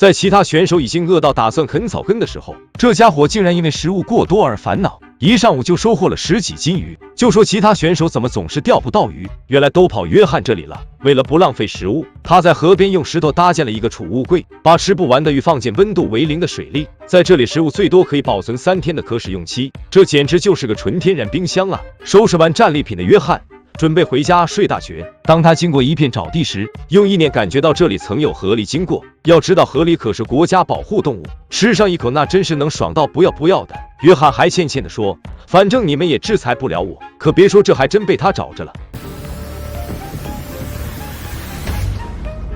在其他选手已经饿到打算啃草根的时候，这家伙竟然因为食物过多而烦恼，一上午就收获了10几斤鱼。就说其他选手怎么总是钓不到鱼，原来都跑约翰这里了。为了不浪费食物，他在河边用石头搭建了一个储物柜，把吃不完的鱼放进温度为0的水里，在这里食物最多可以保存3天的可使用期，这简直就是个纯天然冰箱啊！收拾完战利品的约翰准备回家睡大觉。当他经过一片沼地时，用意念感觉到这里曾有河狸经过。要知道河狸可是国家保护动物，吃上一口那真是能爽到不要的。约翰还欠欠地说，反正你们也制裁不了我。可别说，这还真被他找着了。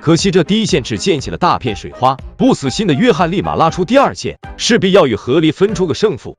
可惜这第一箭只溅起了大片水花，不死心的约翰立马拉出第2箭，势必要与河狸分出个胜负。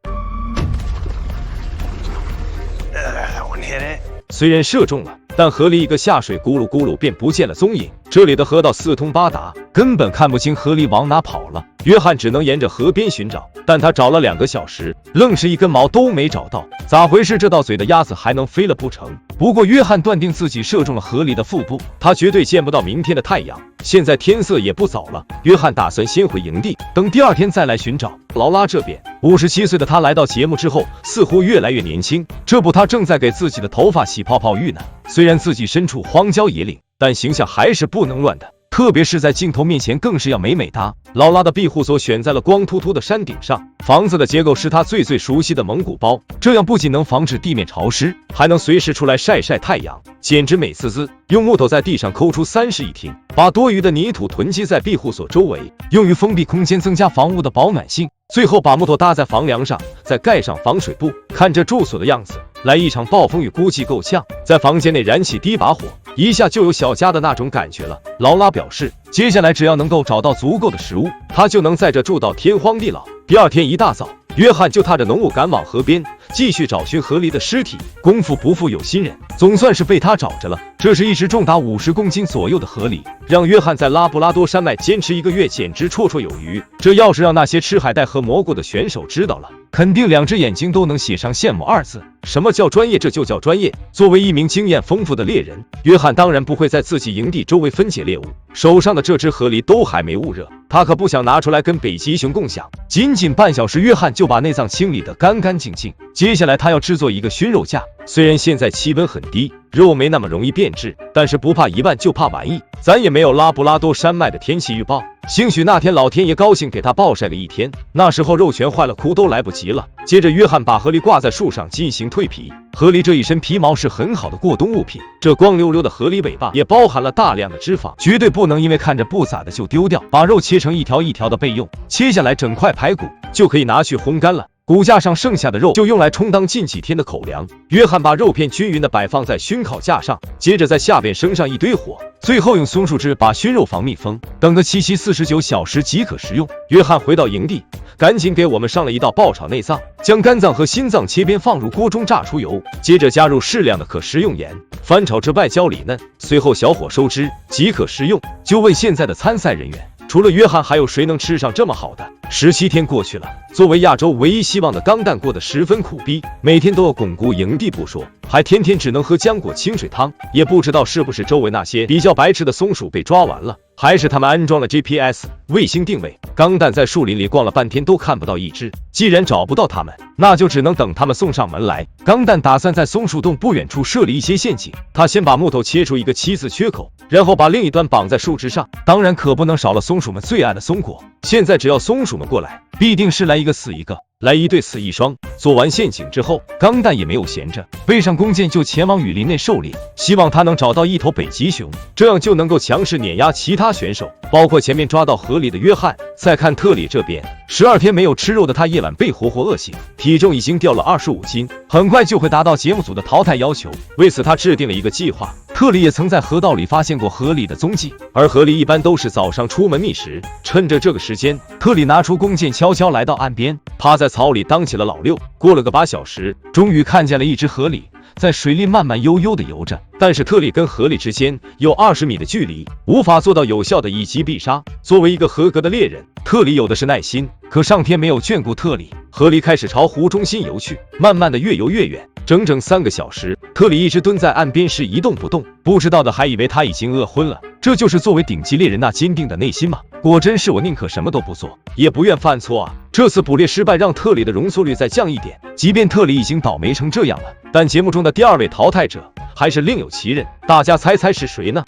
虽然射中了，但河狸一个下水，咕噜咕噜便不见了踪影。这里的河道四通八达，根本看不清河狸往哪跑了。约翰只能沿着河边寻找，但他找了2个小时，愣是一根毛都没找到。咋回事？这道嘴的鸭子还能飞了不成？不过约翰断定自己射中了河狸的腹部，他绝对见不到明天的太阳。现在天色也不早了，约翰打算先回营地，等第2天再来寻找。劳拉这边，57岁的他来到节目之后，似乎越来越年轻。这不，他正在给自己的头发洗泡泡浴呢。虽然自己身处荒郊野岭，但形象还是不能乱的，特别是在镜头面前更是要美美哒。劳拉的庇护所选在了光秃秃的山顶上，房子的结构是他最熟悉的蒙古包，这样不仅能防止地面潮湿，还能随时出来晒晒太阳，简直美滋滋。用木头在地上抠出3室1厅，把多余的泥土囤积在庇护所周围，用于封闭空间，增加房屋的保暖性。最后把木头搭在房梁上，再盖上防水布。看这住所的样子，来一场暴风雨估计够呛。在房间内燃起第1把火，一下就有小家的那种感觉了。劳拉表示，接下来只要能够找到足够的食物，他就能在这住到天荒地老。第2天一大早，约翰就踏着浓雾赶往河边，继续找寻河狸的尸体。功夫不负有心人，总算是被他找着了。这是一只重达50公斤左右的河狸，让约翰在拉布拉多山脉坚持1个月，简直绰绰有余。这要是让那些吃海带和蘑菇的选手知道了，肯定2只眼睛都能写上羡慕2字。什么叫专业？这就叫专业。作为一名经验丰富的猎人，约翰当然不会在自己营地周围分解猎物。手上的这只河狸都还没焐热，他可不想拿出来跟北极熊共享。仅仅半小时，约翰就把内脏清理得干干净净。接下来他要制作一个熏肉架。虽然现在气温很低，肉没那么容易变质，但是不怕1万就怕万一。咱也没有拉布拉多山脉的天气预报，兴许那天老天爷高兴给他暴晒个1天，那时候肉全坏了，哭都来不及了。接着约翰把河狸挂在树上进行蜕皮。河狸这一身皮毛是很好的过冬物品，这光溜溜的河狸尾巴也包含了大量的脂肪，绝对不能因为看着不咋的就丢掉，把肉切成1条1条的备用。切下来整块排骨就可以拿去烘干了。骨架上剩下的肉就用来充当近几天的口粮。约翰把肉片均匀地摆放在熏烤架上，接着在下边生上一堆火，最后用松树枝把熏肉房密封，等个749小时即可食用。约翰回到营地，赶紧给我们上了一道爆炒内脏，将肝脏和心脏切边放入锅中炸出油，接着加入适量的可食用盐，翻炒至外焦里嫩，随后小火收汁即可食用。就问现在的参赛人员，除了约翰，还有谁能吃上这么好的？17天过去了，作为亚洲唯一希望的钢蛋过得十分苦逼，每天都要巩固营地不说，还天天只能喝浆果清水汤。也不知道是不是周围那些比较白痴的松鼠被抓完了，还是他们安装了 GPS 卫星定位。钢蛋在树林里逛了半天都看不到一只，既然找不到他们，那就只能等他们送上门来。钢蛋打算在松鼠洞不远处设立一些陷阱，他先把木头切出一个7字缺口，然后把另一端绑在树枝上，当然可不能少了松鼠们最爱的松果。现在只要松鼠们过来，必定是来一个死一个，来一对死一双。做完陷阱之后，钢蛋也没有闲着，背上弓箭就前往雨林内狩猎，希望他能找到1头北极熊，这样就能够强势碾压其他选手，包括前面抓到河里的约翰。再看特里这边，12天没有吃肉的他夜晚被活饿醒，体重已经掉了25斤，很快就会达到节目组的淘汰要求。为此他制定了一个计划。特里也曾在河道里发现过河狸的踪迹，而河狸一般都是早上出门觅食。趁着这个时间，特里拿出弓箭，悄悄来到岸边，趴在草里当起了老六。过了个8小时，终于看见了一只河狸，在水里慢慢悠悠地游着。但是特里跟河里之间有20米的距离，无法做到有效的一击必杀。作为一个合格的猎人，特里有的是耐心，可上天没有眷顾特里。河狸开始朝湖中心游去，慢慢的越游越远。整整3个小时，特里一直蹲在岸边时一动不动，不知道的还以为他已经饿昏了。这就是作为顶级猎人那坚定的内心吗？果真是我宁可什么都不做，也不愿犯错啊！这次捕猎失败让特里的容错率再降一点，即便特里已经倒霉成这样了，但节目中的第2位淘汰者还是另有其人，大家猜猜是谁呢？